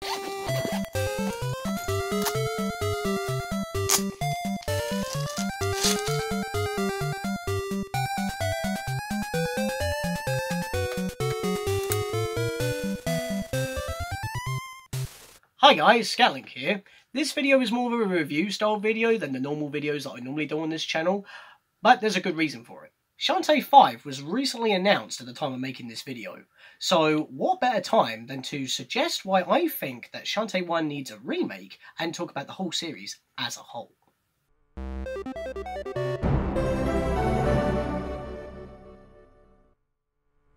Hi guys, Scatlink here. This video is more of a review style video than the normal videos that I normally do on this channel, but there's a good reason for it. Shantae 5 was recently announced at the time of making this video, so what better time than to suggest why I think that Shantae 1 needs a remake and talk about the whole series as a whole.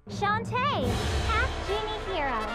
Shantae, Half-Genie Hero.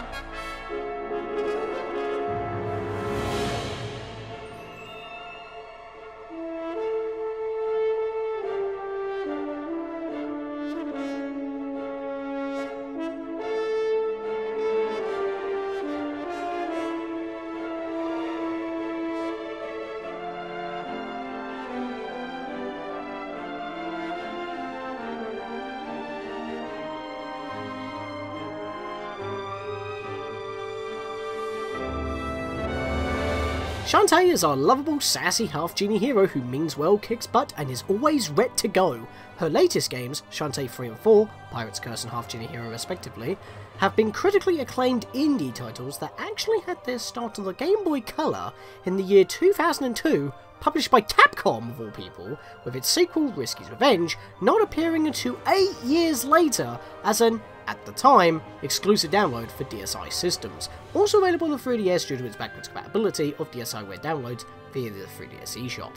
Shantae is our lovable, sassy half-genie hero who means well, kicks butt, and is always ready to go. Her latest games, Shantae 3 and 4, Pirate's Curse and Half-Genie Hero respectively, have been critically acclaimed indie titles that actually had their start on the GameBoyColor in the year 2002, published by Capcom of all people, with its sequel, Risky's Revenge, not appearing until 8 years later as an, at the time, exclusive download for DSi systems, also available on the 3DS due to its backwards compatibility of DSiWare downloads via the 3DS eShop.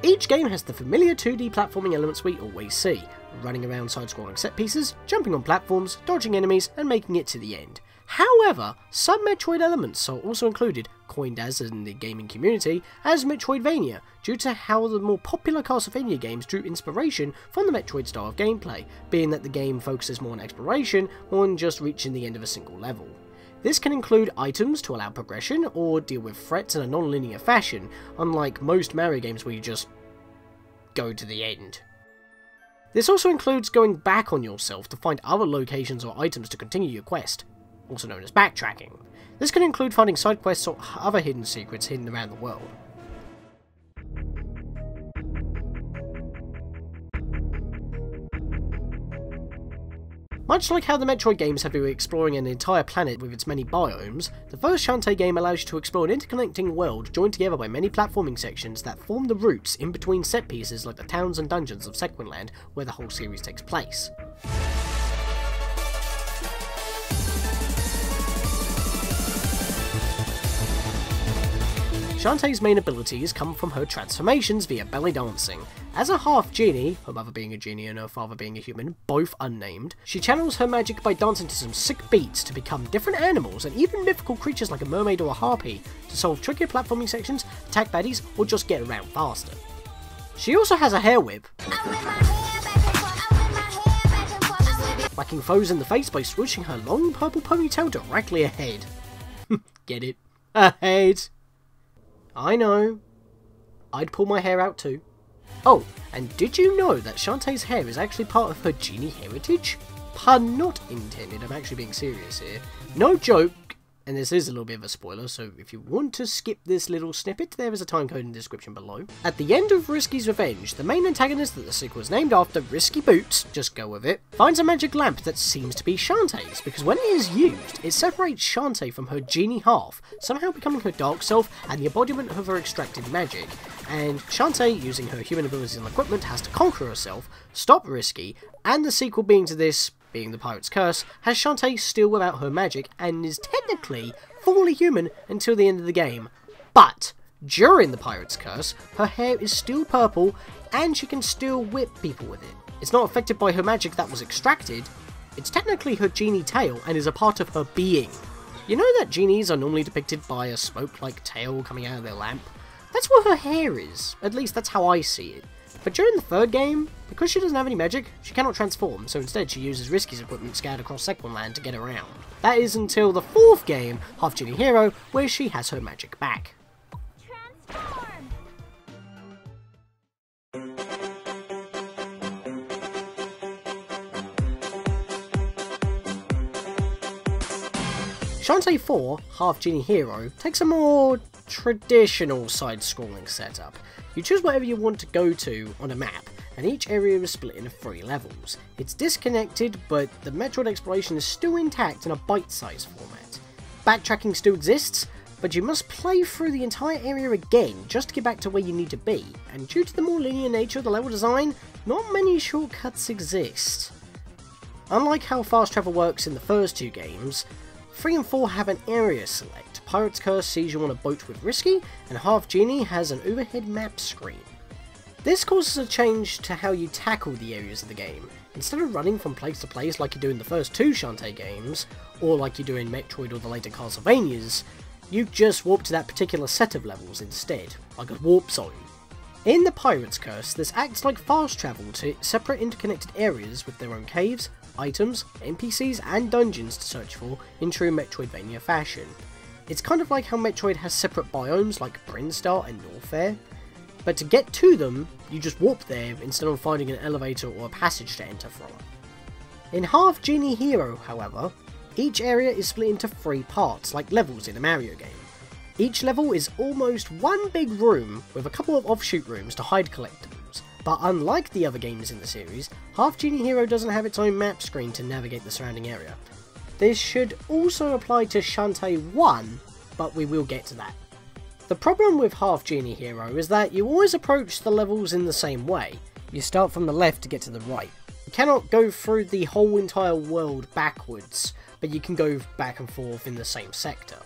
Each game has the familiar 2D platforming elements we always see, running around side-scrolling set pieces, jumping on platforms, dodging enemies, and making it to the end. However, some Metroid elements are also included, coined as in the gaming community as Metroidvania, due to how the more popular Castlevania games drew inspiration from the Metroid style of gameplay, being that the game focuses more on exploration more than just reaching the end of a single level. This can include items to allow progression, or deal with threats in a non-linear fashion, unlike most Mario games where you just go to the end. This also includes going back on yourself to find other locations or items to continue your quest, also known as backtracking. This can include finding side quests or other hidden secrets hidden around the world. Much like how the Metroid games have been exploring an entire planet with its many biomes, the first Shantae game allows you to explore an interconnecting world joined together by many platforming sections that form the routes in between set pieces like the towns and dungeons of Sequin Land, where the whole series takes place. Shantae's main abilities come from her transformations via belly dancing. As a half-genie, her mother being a genie and her father being a human, both unnamed, she channels her magic by dancing to some sick beats to become different animals and even mythical creatures like a mermaid or a harpy to solve trickier platforming sections, attack baddies, or just get around faster. She also has a hair whip, whacking foes in the face by swooshing her long purple ponytail directly ahead. Get it? Ahead! I know. I'd pull my hair out too. Oh, and did you know that Shantae's hair is actually part of her genie heritage? Pun not intended, I'm actually being serious here. No joke, and this is a little bit of a spoiler, so if you want to skip this little snippet, there is a timecode in the description below. At the end of Risky's Revenge, the main antagonist that the sequel is named after, Risky Boots, just go with it, finds a magic lamp that seems to be Shantae's, because when it is used, it separates Shantae from her genie half, somehow becoming her dark self and the embodiment of her extracted magic. And Shantae, using her human abilities and equipment, has to conquer herself, stop Risky, and the sequel being to this, being the Pirate's Curse, has Shantae still without her magic and is technically fully human until the end of the game. But during the Pirate's Curse, her hair is still purple and she can still whip people with it. It's not affected by her magic that was extracted, it's technically her genie tail and is a part of her being. You know that genies are normally depicted by a smoke-like tail coming out of their lamp? That's what her hair is, at least that's how I see it. But during the third game, because she doesn't have any magic, she cannot transform, so instead she uses Risky's equipment scattered across Sequin Land to get around. That is until the fourth game, Half-Genie Hero, where she has her magic back. Transform! Shantae 4, Half-Genie Hero, takes a more traditional side-scrolling setup. You choose whatever you want to go to on a map, and each area is split into 3 levels. It's disconnected, but the Metroid exploration is still intact in a bite-sized format. Backtracking still exists, but you must play through the entire area again just to get back to where you need to be, and due to the more linear nature of the level design, not many shortcuts exist. Unlike how fast travel works in the first 2 games, 3 and 4 have an area select. Pirate's Curse sees you on a boat with Risky, and Half-Genie has an overhead map screen. This causes a change to how you tackle the areas of the game. Instead of running from place to place like you do in the first 2 Shantae games, or like you do in Metroid or the later Castlevanias, you just warp to that particular set of levels instead, like a warp zone. In the Pirate's Curse, this acts like fast travel to separate interconnected areas with their own caves, items, NPCs and dungeons to search for in true Metroidvania fashion. It's kind of like how Metroid has separate biomes like Brinstar and Norfair, but to get to them, you just warp there instead of finding an elevator or a passage to enter from. In Half-Genie Hero, however, each area is split into 3 parts, like levels in a Mario game. Each level is almost one big room with a couple of offshoot rooms to hide collectibles, but unlike the other games in the series, Half-Genie Hero doesn't have its own map screen to navigate the surrounding area. This should also apply to Shantae 1, but we will get to that. The problem with Half-Genie Hero is that you always approach the levels in the same way. You start from the left to get to the right. You cannot go through the whole entire world backwards, but you can go back and forth in the same sector.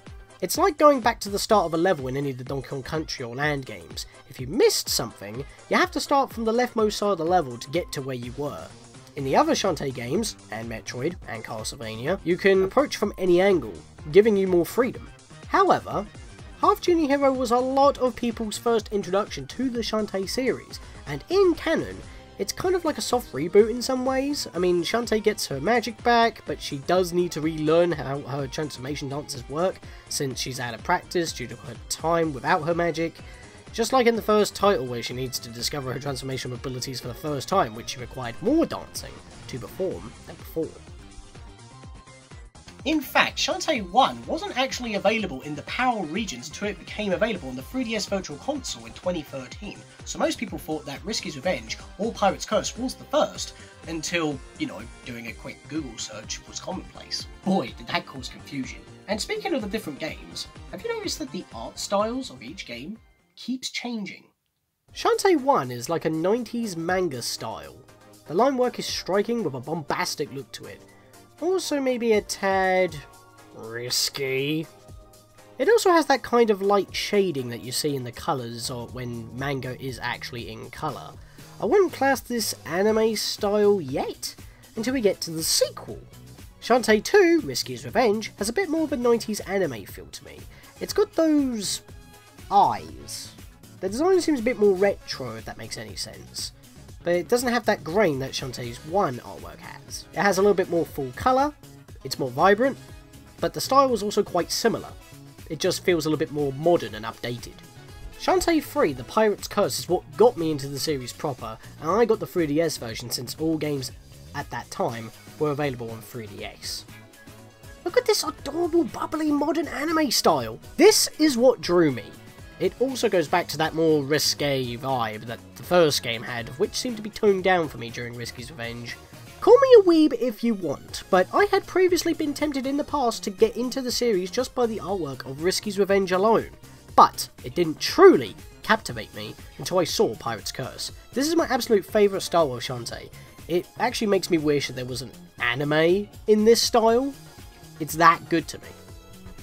It's like going back to the start of a level in any of the Donkey Kong Country or Land games. If you missed something, you have to start from the leftmost side of the level to get to where you were. In the other Shantae games, and Metroid, and Castlevania, you can approach from any angle, giving you more freedom. However, Half-Genie Hero was a lot of people's first introduction to the Shantae series, and in canon, it's kind of like a soft reboot in some ways. I mean, Shantae gets her magic back, but she does need to relearn how her transformation dances work, since she's out of practice due to her time without her magic. Just like in the first title where she needs to discover her transformation abilities for the first time, which required more dancing to perform than before. In fact, Shantae 1 wasn't actually available in the PAL regions until it became available on the 3DS Virtual Console in 2013, so most people thought that Risky's Revenge or Pirate's Curse was the first, until, doing a quick Google search was commonplace. Boy, did that cause confusion. And speaking of the different games, have you noticed that the art styles of each game keeps changing? Shantae 1 is like a 90s manga style. The line work is striking with a bombastic look to it. Also maybe a tad risky. It also has that kind of light shading that you see in the colours or when manga is actually in colour. I wouldn't class this anime style yet, until we get to the sequel. Shantae 2, Risky's Revenge, has a bit more of a 90s anime feel to me. It's got those eyes. The design seems a bit more retro, if that makes any sense. But it doesn't have that grain that Shantae's 1 artwork has. It has a little bit more full colour, it's more vibrant, but the style is also quite similar. It just feels a little bit more modern and updated. Shantae 3, The Pirate's Curse, is what got me into the series proper, and I got the 3DS version since all games at that time were available on 3DS. Look at this adorable, bubbly, modern anime style! This is what drew me. It also goes back to that more risque vibe that the first game had, which seemed to be toned down for me during Risky's Revenge. Call me a weeb if you want, but I had previously been tempted in the past to get into the series just by the artwork of Risky's Revenge alone, but it didn't truly captivate me until I saw Pirate's Curse. This is my absolute favourite style of Shantae. It actually makes me wish that there was an anime in this style. It's that good to me.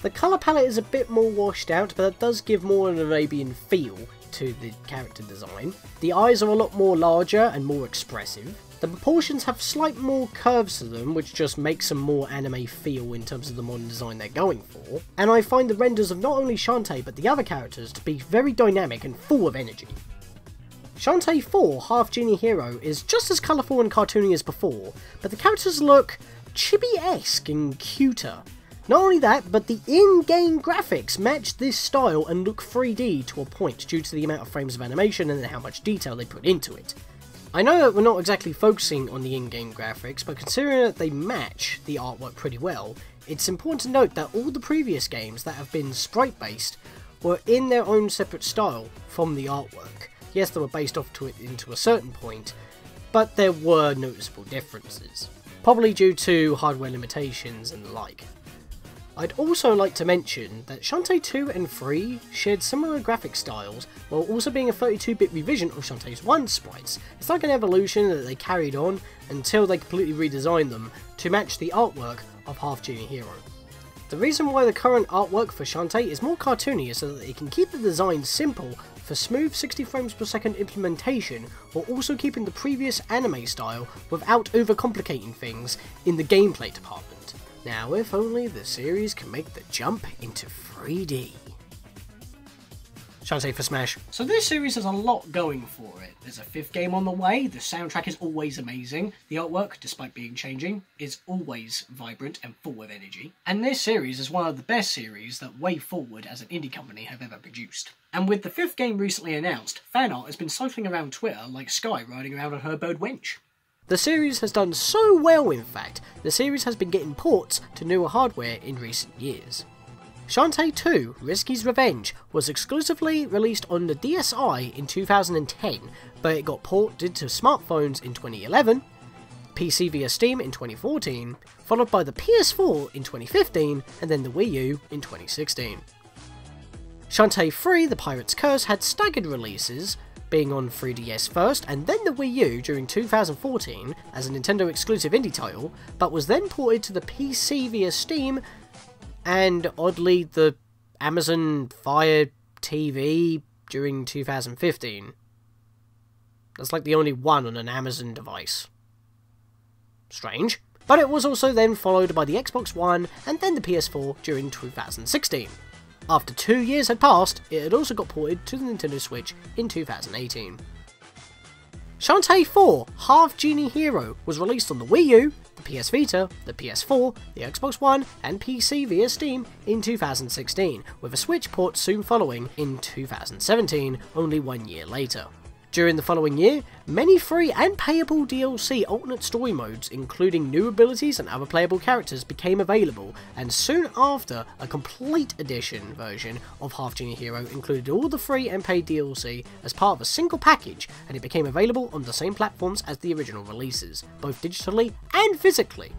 The colour palette is a bit more washed out, but it does give more an Arabian feel to the character design. The eyes are a lot more larger and more expressive. The proportions have slight more curves to them, which just makes them more anime feel in terms of the modern design they're going for. And I find the renders of not only Shantae but the other characters to be very dynamic and full of energy. Shantae 4, Half-Genie Hero, is just as colourful and cartoony as before, but the characters look chibi-esque and cuter. Not only that, but the in-game graphics match this style and look 3D to a point due to the amount of frames of animation and how much detail they put into it. I know that we're not exactly focusing on the in-game graphics, but considering that they match the artwork pretty well, it's important to note that all the previous games that have been sprite-based were in their own separate style from the artwork. Yes, they were based off to it into a certain point, but there were noticeable differences, probably due to hardware limitations and the like. I'd also like to mention that Shantae 2 and 3 shared similar graphic styles while also being a 32-bit revision of Shantae's 1 sprites. It's like an evolution that they carried on until they completely redesigned them to match the artwork of Half-Genie Hero. The reason why the current artwork for Shantae is more cartoony is so that they can keep the design simple for smooth 60 frames per second implementation, while also keeping the previous anime style without overcomplicating things in the gameplay department. Now, if only the series can make the jump into 3D. Shantae for Smash. So this series has a lot going for it. There's a 5th game on the way, the soundtrack is always amazing, the artwork, despite being changing, is always vibrant and full of energy, and this series is one of the best series that Way Forward as an indie company have ever produced. And with the 5th game recently announced, fan art has been cycling around Twitter like Sky riding around on her bird wench. The series has done so well, in fact, the series has been getting ports to newer hardware in recent years. Shantae 2, Risky's Revenge, was exclusively released on the DSi in 2010, but it got ported to smartphones in 2011, PC via Steam in 2014, followed by the PS4 in 2015, and then the Wii U in 2016. Shantae 3, The Pirate's Curse had staggered releases, being on 3DS first and then the Wii U during 2014 as a Nintendo exclusive indie title, but was then ported to the PC via Steam and oddly the Amazon Fire TV during 2015. That's like the only one on an Amazon device. Strange. But it was also then followed by the Xbox One and then the PS4 during 2016. After 2 years had passed, it had also got ported to the Nintendo Switch in 2018. Shantae 4, Half-Genie Hero, was released on the Wii U, the PS Vita, the PS4, the Xbox One, and PC via Steam in 2016, with a Switch port soon following in 2017, only 1 year later. During the following year, many free and payable DLC alternate story modes, including new abilities and other playable characters, became available, and soon after, a complete edition version of Half-Genie Hero included all the free and paid DLC as part of a single package, and it became available on the same platforms as the original releases, both digitally and physically.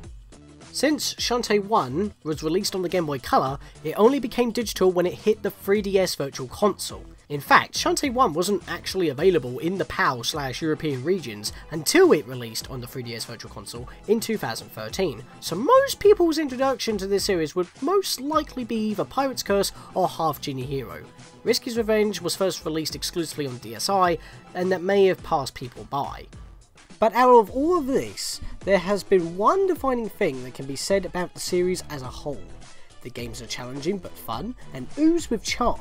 Since Shantae 1 was released on the GameBoyColor, it only became digital when it hit the 3DS Virtual Console. In fact, Shantae 1 wasn't actually available in the PAL/European regions until it released on the 3DS Virtual Console in 2013, so most people's introduction to this series would most likely be either Pirate's Curse or Half-Genie Hero. Risky's Revenge was first released exclusively on DSi, and that may have passed people by. But out of all of this, there has been one defining thing that can be said about the series as a whole. The games are challenging but fun, and ooze with charm.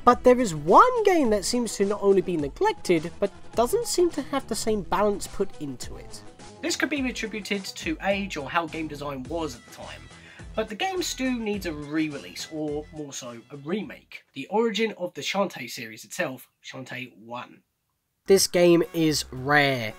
But there is one game that seems to not only be neglected, but doesn't seem to have the same balance put into it. This could be attributed to age or how game design was at the time, but the game still needs a re-release, or more so, a remake. The origin of the Shantae series itself, Shantae 1. This game is rare,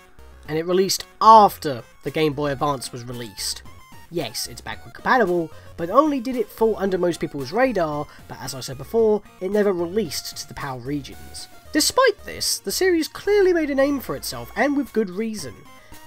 and it released after the Game Boy Advance was released. Yes, it's backward compatible, but only did it fall under most people's radar, but as I said before, it never released to the PAL regions. Despite this, the series clearly made a name for itself, and with good reason.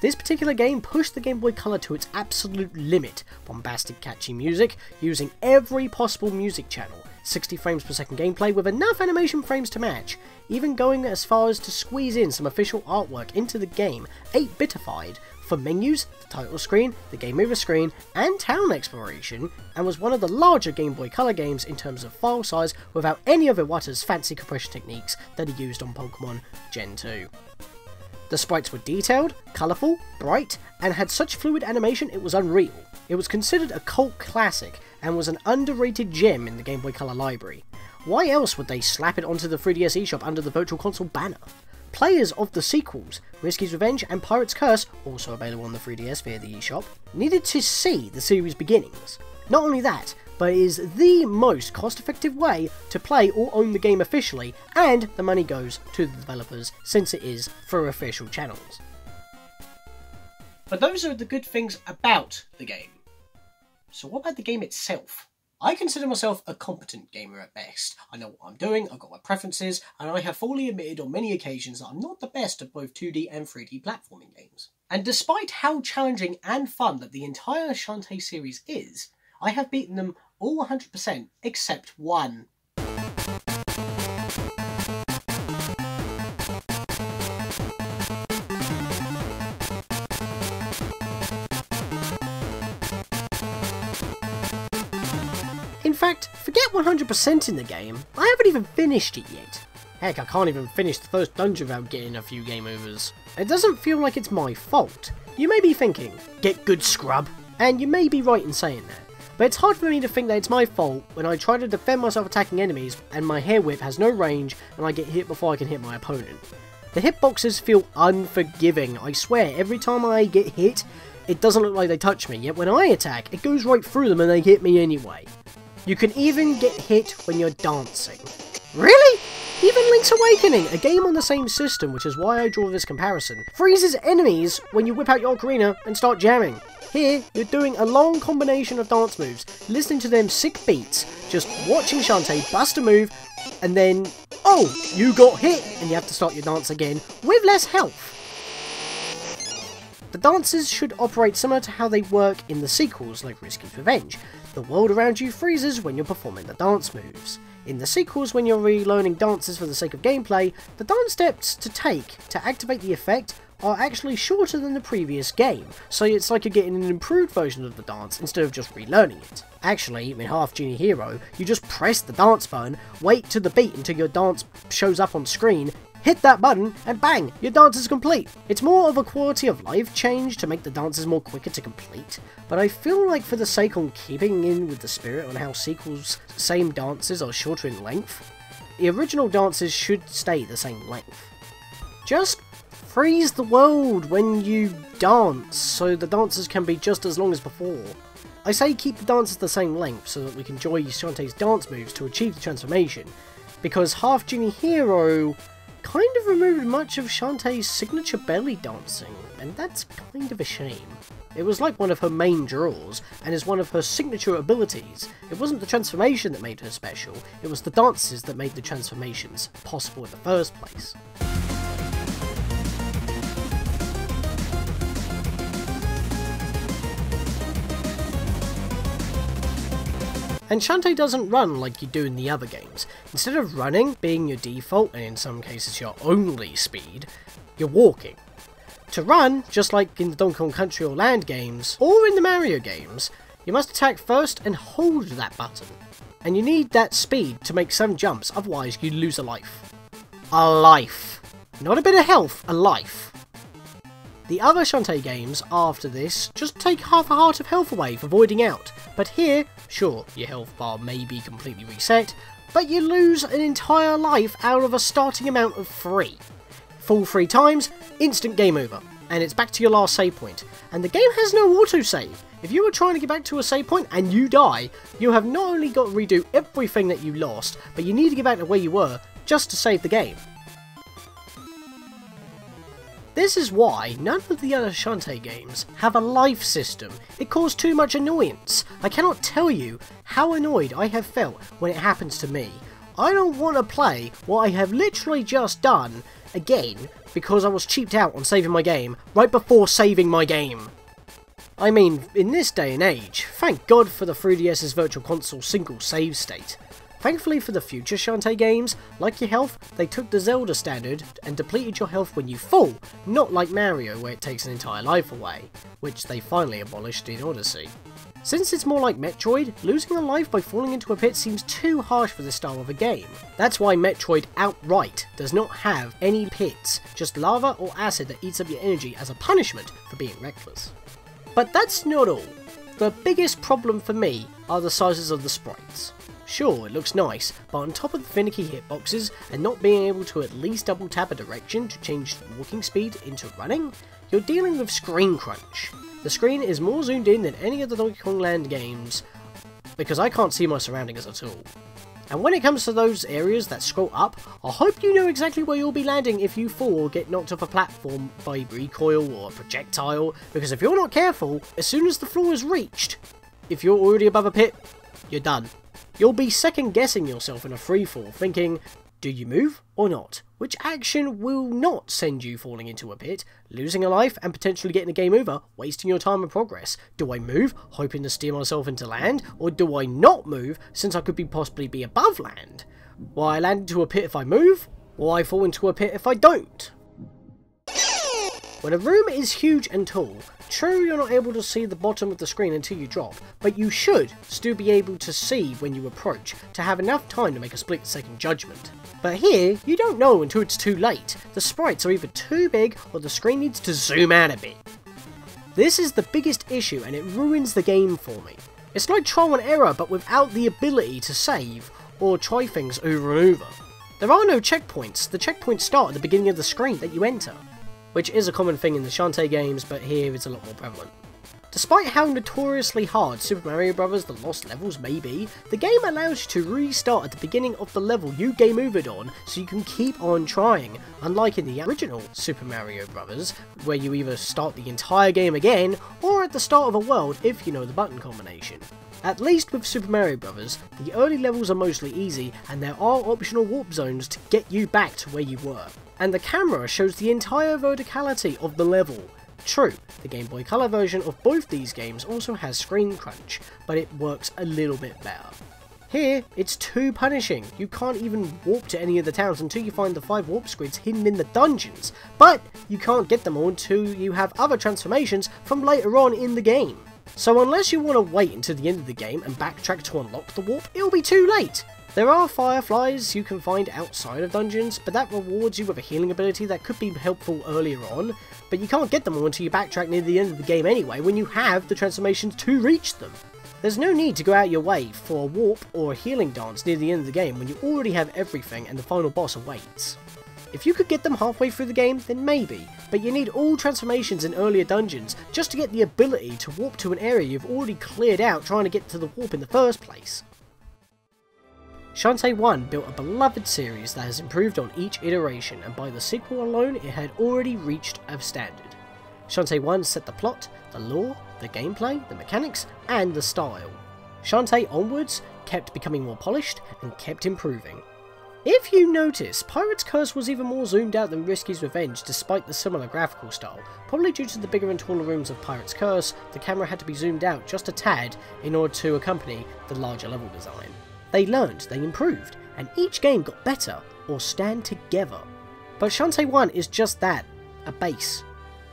This particular game pushed the GameBoyColor to its absolute limit, bombastic catchy music, using every possible music channel, 60 frames per second gameplay with enough animation frames to match, even going as far as to squeeze in some official artwork into the game, 8-bitified, for menus, the title screen, the game over screen, and town exploration, and was one of the larger GameBoyColor games in terms of file size without any of Iwata's fancy compression techniques that he used on Pokemon Gen 2. The sprites were detailed, colourful, bright, and had such fluid animation it was unreal. It was considered a cult classic, and was an underrated gem in the GameBoyColor library. Why else would they slap it onto the 3DS eShop under the Virtual Console banner? Players of the sequels, Risky's Revenge and Pirate's Curse, also available on the 3DS via the eShop, needed to see the series' beginnings. Not only that, but it is the most cost-effective way to play or own the game officially, and the money goes to the developers since it is for official channels. But those are the good things about the game. So what about the game itself? I consider myself a competent gamer at best. I know what I'm doing, I've got my preferences, and I have fully admitted on many occasions that I'm not the best at both 2D and 3D platforming games. And despite how challenging and fun that the entire Shantae series is, I have beaten them all 100% except one. In fact, forget 100% in the game, I haven't even finished it yet. Heck, I can't even finish the first dungeon without getting a few game overs. It doesn't feel like it's my fault. You may be thinking, get good scrub, and you may be right in saying that. But it's hard for me to think that it's my fault when I try to defend myself attacking enemies and my hair whip has no range and I get hit before I can hit my opponent. The hitboxes feel unforgiving, I swear, every time I get hit, it doesn't look like they touch me, yet when I attack, it goes right through them and they hit me anyway. You can even get hit when you're dancing. Really? Even Link's Awakening, a game on the same system, which is why I draw this comparison, freezes enemies when you whip out your ocarina and start jamming. Here, you're doing a long combination of dance moves, listening to them sick beats, just watching Shantae bust a move, and then, oh, you got hit, and you have to start your dance again, with less health. The dances should operate similar to how they work in the sequels, like Risky's Revenge. The world around you freezes when you're performing the dance moves. In the sequels, when you're relearning dances for the sake of gameplay, the dance steps to take to activate the effect are actually shorter than the previous game, so it's like you're getting an improved version of the dance instead of just relearning it. Actually, in Half-Genie Hero, you just press the dance button, wait to the beat until your dance shows up on screen, hit that button, and bang, your dance is complete. It's more of a quality of life change to make the dances more quicker to complete, but I feel like for the sake of keeping in with the spirit on how sequels' same dances are shorter in length, the original dances should stay the same length. Just freeze the world when you dance, so the dances can be just as long as before. I say keep the dances the same length so that we can enjoy Shantae's dance moves to achieve the transformation, because Half-Genie Hero kind of removed much of Shantae's signature belly dancing, and that's kind of a shame. It was like one of her main draws, and is one of her signature abilities. It wasn't the transformation that made her special, it was the dances that made the transformations possible in the first place. And Shantae doesn't run like you do in the other games. Instead of running being your default, and in some cases your only speed, you're walking. To run, just like in the Donkey Kong Country or Land games, or in the Mario games, you must attack first and hold that button. And you need that speed to make some jumps, otherwise you lose a life. A life. Not a bit of health, a life. The other Shantae games after this just take half a heart of health away for voiding out, but here, sure, your health bar may be completely reset, but you lose an entire life out of a starting amount of 3. Full 3 times, instant game over, and it's back to your last save point, and the game has no autosave. If you were trying to get back to a save point and you die, you have not only got to redo everything that you lost, but you need to get back to where you were just to save the game. This is why none of the other Shantae games have a life system. It caused too much annoyance. I cannot tell you how annoyed I have felt when it happens to me. I don't want to play what I have literally just done again because I was cheaped out on saving my game right before saving my game. I mean, in this day and age, thank God for the 3DS's Virtual Console single save state. Thankfully for the future Shantae games, like your health, they took the Zelda standard and depleted your health when you fall, not like Mario where it takes an entire life away, which they finally abolished in Odyssey. Since it's more like Metroid, losing a life by falling into a pit seems too harsh for this style of a game. That's why Metroid outright does not have any pits, just lava or acid that eats up your energy as a punishment for being reckless. But that's not all. The biggest problem for me are the sizes of the sprites. Sure, it looks nice, but on top of the finicky hitboxes and not being able to at least double tap a direction to change walking speed into running, you're dealing with screen crunch. The screen is more zoomed in than any of the Donkey Kong Land games, because I can't see my surroundings at all. And when it comes to those areas that scroll up, I hope you know exactly where you'll be landing if you fall or get knocked off a platform by recoil or a projectile, because if you're not careful, as soon as the floor is reached, If you're already above a pit, you're done. You'll be second guessing yourself in a freefall, thinking, do you move or not? Which action will not send you falling into a pit, losing a life and potentially getting a game over, wasting your time and progress? Do I move, hoping to steer myself into land, or do I not move since I could possibly be above land? Will I land into a pit if I move, or I fall into a pit if I don't? When a room is huge and tall, true you're not able to see the bottom of the screen until you drop, but you should still be able to see when you approach to have enough time to make a split-second judgment. But here, you don't know until it's too late. The sprites are either too big or the screen needs to zoom out a bit. This is the biggest issue and it ruins the game for me. It's like trial and error but without the ability to save or try things over and over. There are no checkpoints. The checkpoints start at the beginning of the screen that you enter, which is a common thing in the Shantae games, but here it's a lot more prevalent. Despite how notoriously hard Super Mario Bros. The Lost Levels may be, the game allows you to restart at the beginning of the level you game overed on, so you can keep on trying, unlike in the original Super Mario Bros., where you either start the entire game again, or at the start of a world if you know the button combination. At least with Super Mario Bros., the early levels are mostly easy, and there are optional warp zones to get you back to where you were. And the camera shows the entire verticality of the level. True, the GameBoyColor version of both these games also has screen crunch, but it works a little bit better. Here, it's too punishing. You can't even warp to any of the towns until you find the 5 warp squids hidden in the dungeons, but you can't get them all until you have other transformations from later on in the game. So unless you want to wait until the end of the game and backtrack to unlock the warp, it'll be too late. There are fireflies you can find outside of dungeons, but that rewards you with a healing ability that could be helpful earlier on, but you can't get them all until you backtrack near the end of the game anyway when you have the transformations to reach them. There's no need to go out your way for a warp or a healing dance near the end of the game when you already have everything and the final boss awaits. If you could get them halfway through the game, then maybe, but you need all transformations in earlier dungeons just to get the ability to warp to an area you've already cleared out trying to get to the warp in the first place. Shantae 1 built a beloved series that has improved on each iteration, and by the sequel alone it had already reached a standard. Shantae 1 set the plot, the lore, the gameplay, the mechanics, and the style. Shantae onwards kept becoming more polished and kept improving. If you notice, Pirate's Curse was even more zoomed out than Risky's Revenge despite the similar graphical style. Probably due to the bigger and taller rooms of Pirate's Curse, the camera had to be zoomed out just a tad in order to accompany the larger level design. They learned, they improved, and each game got better, or stand together. But Shantae 1 is just that, a base.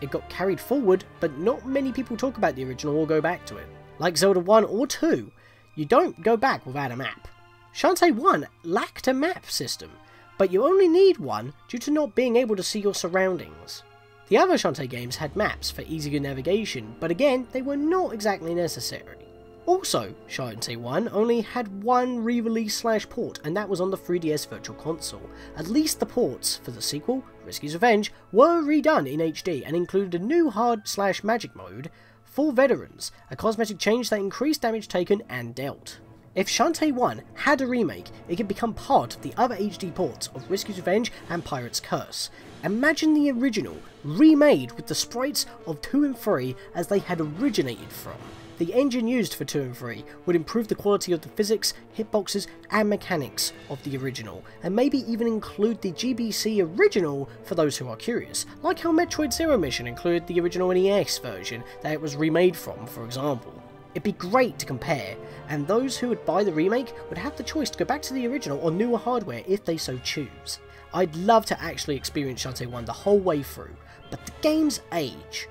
It got carried forward, but not many people talk about the original or go back to it. Like Zelda 1 or 2, you don't go back without a map. Shantae 1 lacked a map system, but you only need one due to not being able to see your surroundings. The other Shantae games had maps for easier navigation, but again, they were not exactly necessary. Also, Shantae 1 only had one re-release / port, and that was on the 3DS Virtual Console. At least the ports for the sequel, Risky's Revenge, were redone in HD and included a new hard / magic mode for veterans, a cosmetic change that increased damage taken and dealt. If Shantae 1 had a remake, it could become part of the other HD ports of Risky's Revenge and Pirate's Curse. Imagine the original, remade with the sprites of 2 and 3 as they had originated from. The engine used for 2 and 3 would improve the quality of the physics, hitboxes and mechanics of the original, and maybe even include the GBC original for those who are curious, like how Metroid Zero Mission included the original NES version that it was remade from, for example. It'd be great to compare, and those who would buy the remake would have the choice to go back to the original or newer hardware if they so choose. I'd love to actually experience Shantae 1 the whole way through, but the game's age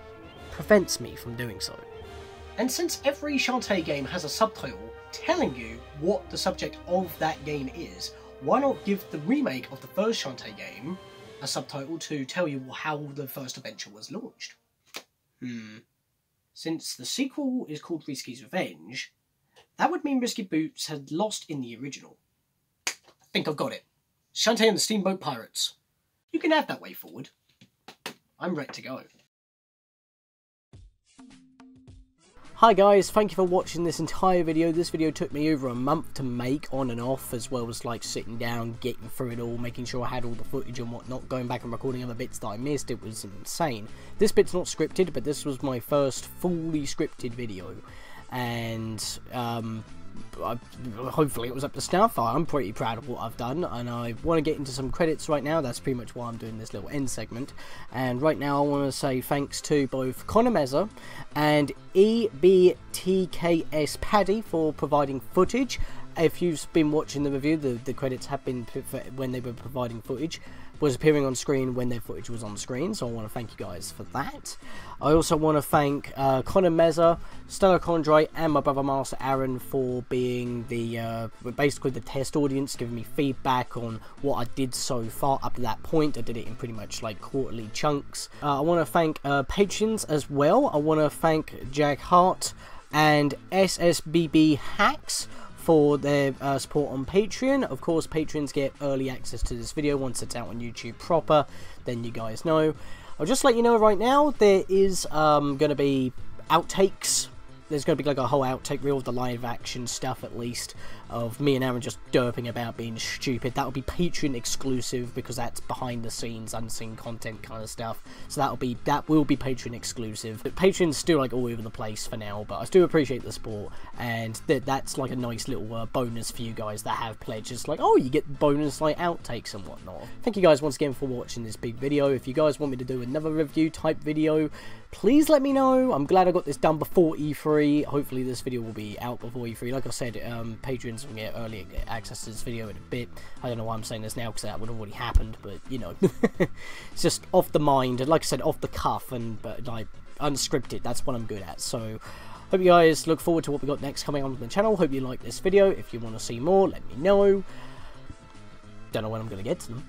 prevents me from doing so. And since every Shantae game has a subtitle telling you what the subject of that game is, why not give the remake of the first Shantae game a subtitle to tell you how the first adventure was launched? Since the sequel is called Risky's Revenge, that would mean Risky Boots had lost in the original. I think I've got it. Shantae and the Steamboat Pirates. You can have that way forward. I'm ready to go. Hi guys, thank you for watching this entire video. This video took me over a month to make, on and off, as well as like sitting down, getting through it all, making sure I had all the footage and whatnot, going back and recording other bits that I missed. It was insane. This bit's not scripted, but this was my first fully scripted video. and hopefully it was up to snuff. I'm pretty proud of what I've done, and I want to get into some credits right now. That's pretty much why I'm doing this little end segment. And right now I want to say thanks to both Connor Mezza and EBTKS Paddy for providing footage. If you've been watching the review, the credits have been when they were providing footage, was appearing on screen when their footage was on screen, so I want to thank you guys for that. I also want to thank Connor Mezza, Stella Condrite, and my brother Master Aaron for being the basically the test audience, giving me feedback on what I did so far up to that point. I did it in pretty much like quarterly chunks. I want to thank patrons as well. I want to thank Jack Hart and SSBB Hacks for their support on Patreon. Of course, patrons get early access to this video once it's out on YouTube proper, then you guys know. I'll just let you know right now, there is going to be outtakes. There's going to be like a whole outtake reel of the live action stuff, at least, of me and Aaron just derping about being stupid. That'll be Patreon exclusive, because that's behind the scenes, unseen content kind of stuff. So that will be Patreon exclusive. But Patreon's still like all over the place for now, but I still appreciate the support, and that's like a nice little bonus for you guys that have pledges. Like, oh, you get bonus like outtakes and whatnot. Thank you guys once again for watching this big video. If you guys want me to do another review type video, please let me know. I'm glad I got this done before E3. Hopefully this video will be out before E3. Like I said, patrons will get early access to this video in a bit. I don't know why I'm saying this now, because that would have already happened, but you know. It's just off the mind, and like I said, off the cuff, and but like unscripted. That's what I'm good at. So hope you guys look forward to what we got next coming on the channel. Hope you like this video. If you want to see more, let me know. Don't know when I'm going to get to them.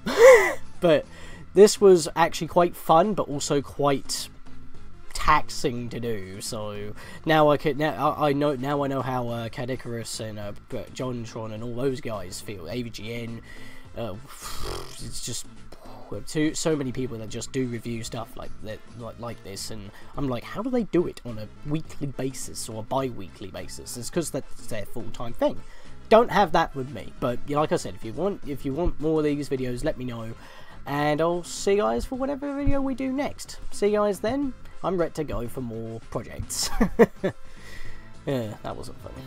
But this was actually quite fun, but also quite taxing to do. So now I know how Cad Icarus and Jontron and all those guys feel. AVGN, it's just so many people that just do review stuff like that, like this, and I'm like, how do they do it on a weekly basis or a bi-weekly basis? It's because that's their full-time thing. Don't have that with me. But you know, like I said, if you want more of these videos, let me know, and I'll see you guys for whatever video we do next. See you guys then. I'm ready to go for more projects. Yeah, that wasn't funny.